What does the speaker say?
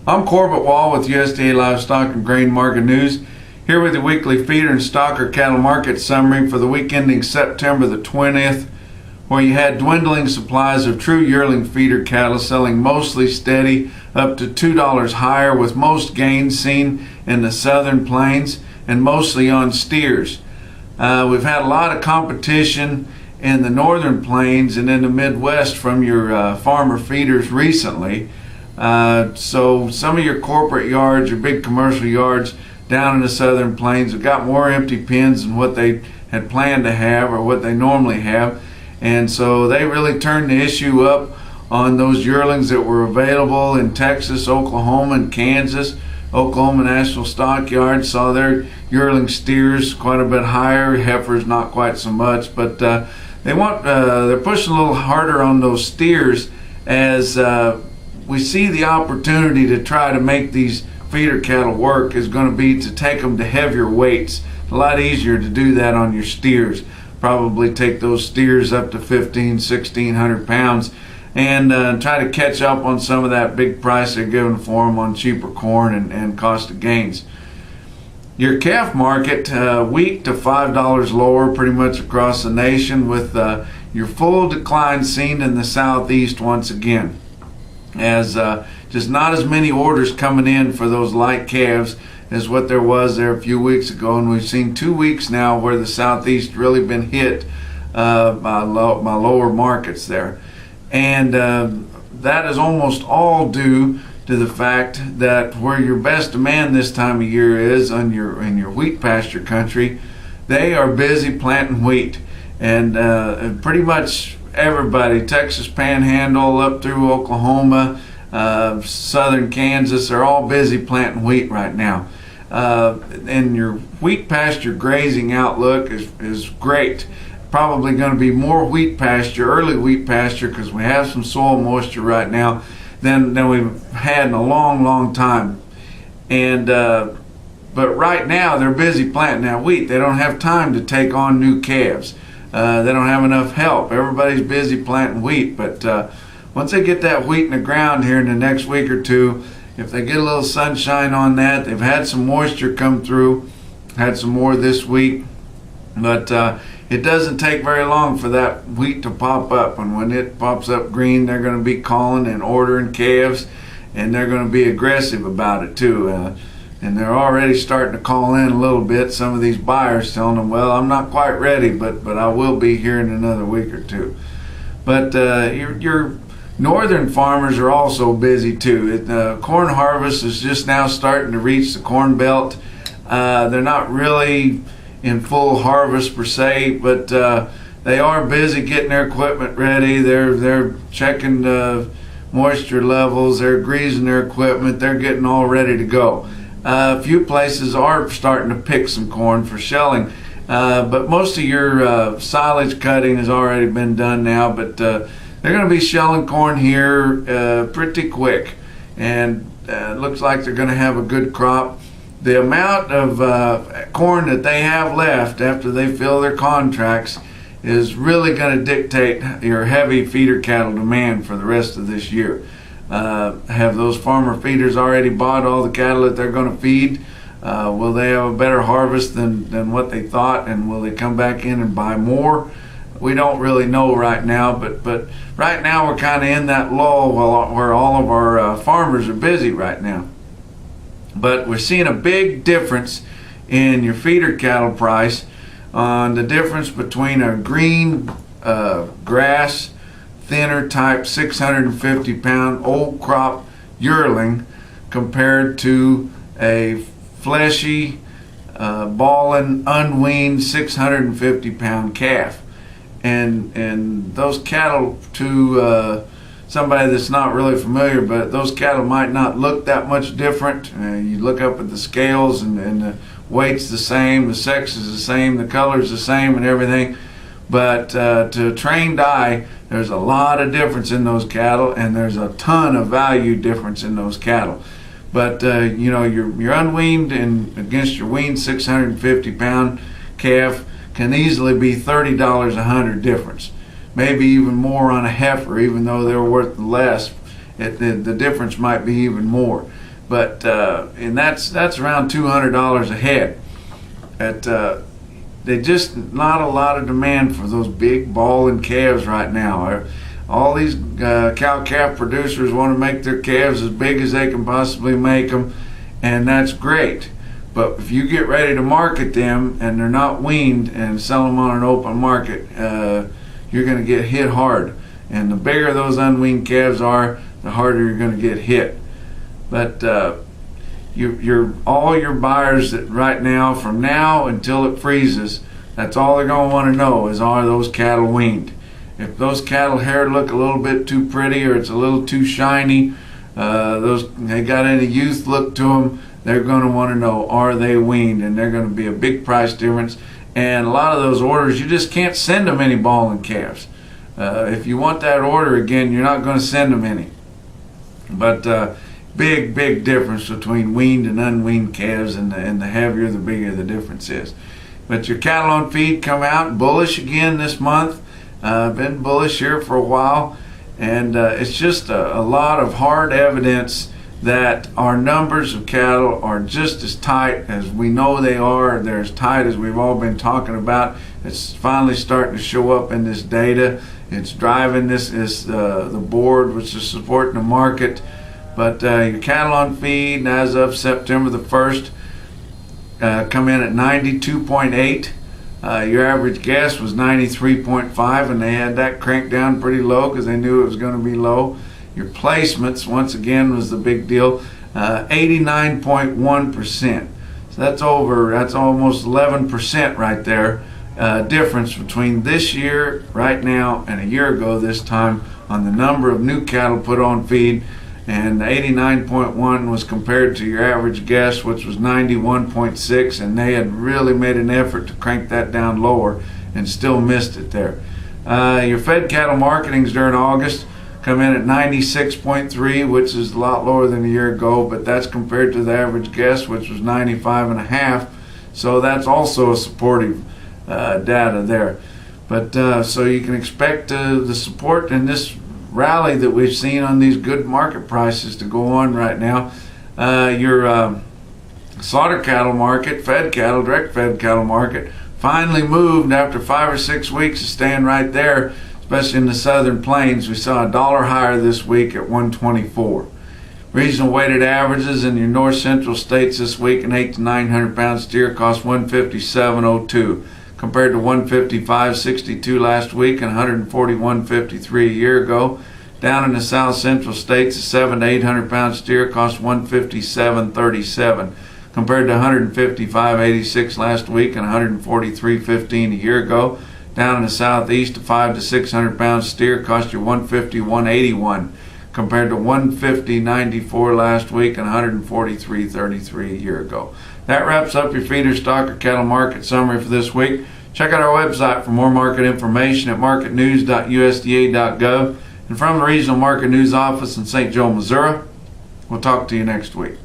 I'm Corbett Wall with USDA Livestock and Grain Market News, here with the weekly feeder and stocker cattle market summary for the week ending September the 20th, where you had dwindling supplies of true yearling feeder cattle selling mostly steady up to $2 higher, with most gains seen in the southern plains and mostly on steers. We've had a lot of competition in the northern plains and in the Midwest from your farmer feeders recently. So some of your corporate yards, your big commercial yards down in the southern plains have got more empty pens than what they had planned to have or what they normally have. And so they really turned the issue up on those yearlings that were available in Texas, Oklahoma, and Kansas. Oklahoma National Stockyards saw their yearling steers quite a bit higher, heifers not quite so much, but they're pushing a little harder on those steers as we see the opportunity to try to make these feeder cattle work is going to be to take them to heavier weights. It's a lot easier to do that on your steers. Probably take those steers up to 1,500–1,600 pounds and try to catch up on some of that big price they're giving for them on cheaper corn and cost of gains. Your calf market weak to $5 lower pretty much across the nation, with your full decline seen in the southeast once again, as just not as many orders coming in for those light calves as what there was there a few weeks ago. And we've seen 2 weeks now where the southeast really been hit by lower markets there. And that is almost all due to the fact that where your best demand this time of year is in your wheat pasture country, they are busy planting wheat. And pretty much everybody, Texas Panhandle up through Oklahoma, southern Kansas, are all busy planting wheat right now. And your wheat pasture grazing outlook is great. Probably going to be more wheat pasture, early wheat pasture, because we have some soil moisture right now than we've had in a long time. And but right now they're busy planting that wheat. They don't have time to take on new calves. They don't have enough help. Everybody's busy planting wheat, but once they get that wheat in the ground here in the next week or two, if they get a little sunshine on that, they've had some moisture come through, had some more this week, but it doesn't take very long for that wheat to pop up. And when it pops up green, they're going to be calling and ordering calves, and they're going to be aggressive about it too. And they're already starting to call in a little bit, some of these buyers telling them, well, I'm not quite ready, but I will be here in another week or two. But your northern farmers are also busy too. Corn harvest is just now starting to reach the corn belt. They're not really in full harvest per se, but they are busy getting their equipment ready. They're checking the moisture levels, they're greasing their equipment, they're getting all ready to go. A few places are starting to pick some corn for shelling, but most of your silage cutting has already been done now, but they're going to be shelling corn here pretty quick, and it looks like they're going to have a good crop. The amount of corn that they have left after they fill their contracts is really going to dictate your heavy feeder cattle demand for the rest of this year. Have those farmer feeders already bought all the cattle that they're going to feed? Will they have a better harvest than what they thought, and will they come back in and buy more? We don't really know right now, but right now we're kind of in that lull where all of our farmers are busy right now. But we're seeing a big difference in your feeder cattle price on the difference between a green grass, thinner type 650 pound old crop yearling compared to a fleshy, balling, unweaned 650 pound calf. And those cattle, to somebody that's not really familiar, but those cattle might not look that much different. You look up at the scales and the weight's the same, the sex is the same, the color's the same and everything. But to a trained eye, there's a lot of difference in those cattle, and there's a ton of value difference in those cattle. But you know, your unweaned and against your weaned 650 pound calf can easily be $30 a hundred difference. Maybe even more on a heifer, even though they're worth less. The difference might be even more. but and that's around $200 a head. There's just not a lot of demand for those big balling calves right now. All these cow-calf producers want to make their calves as big as they can possibly make them, and that's great. But if you get ready to market them and they're not weaned and sell them on an open market, you're going to get hit hard. And the bigger those unweaned calves are, the harder you're going to get hit. But all your buyers that right now, from now until it freezes, that's all they're going to want to know is, are those cattle weaned? If those cattle hair look a little bit too pretty or it's a little too shiny, they got any youth look to them, they're going to want to know, are they weaned? And they're going to be a big price difference. And a lot of those orders, you just can't send them any balling calves. If you want that order again, you're not going to send them any. But big difference between weaned and unweaned calves, and the heavier, the bigger the difference is. But your cattle on feed come out bullish again this month. Been bullish here for a while, and it's just a lot of hard evidence that our numbers of cattle are just as tight as we know they are. They're as tight as we've all been talking about. It's finally starting to show up in this data. It's driving the board, which is supporting the market. But your cattle on feed as of September the 1st come in at 92.8. Your average guess was 93.5, and they had that cranked down pretty low because they knew it was going to be low. Your placements, once again, was the big deal, 89.1%. So that's almost 11% right there. Difference between this year, right now, and a year ago this time on the number of new cattle put on feed. And 89.1 was compared to your average guess, which was 91.6, and they had really made an effort to crank that down lower and still missed it there. Your fed cattle marketings during August come in at 96.3, which is a lot lower than a year ago, but that's compared to the average guess, which was 95.5. So that's also a supportive data there. But so you can expect the support in this rally that we've seen on these good market prices to go on right now. Your slaughter cattle market, fed cattle, direct fed cattle market, finally moved after 5 or 6 weeks of staying right there, especially in the southern plains. We saw $1 higher this week at 124. Regional weighted averages in your north central states this week, an 8 to 900 pound steer cost 157.02 compared to 155.62 last week and 141.53 a year ago. Down in the south central states, a 7 to 800 pound steer cost 157.37 compared to 155.86 last week and 143.15 a year ago. Down in the southeast, a 5 to 600 pound steer cost you 151.81 compared to 150.94 last week and 143.33 a year ago. That wraps up your feeder stock or cattle market summary for this week. Check out our website for more market information at marketnews.usda.gov. And from the Regional Market News Office in St. Joe, Missouri, we'll talk to you next week.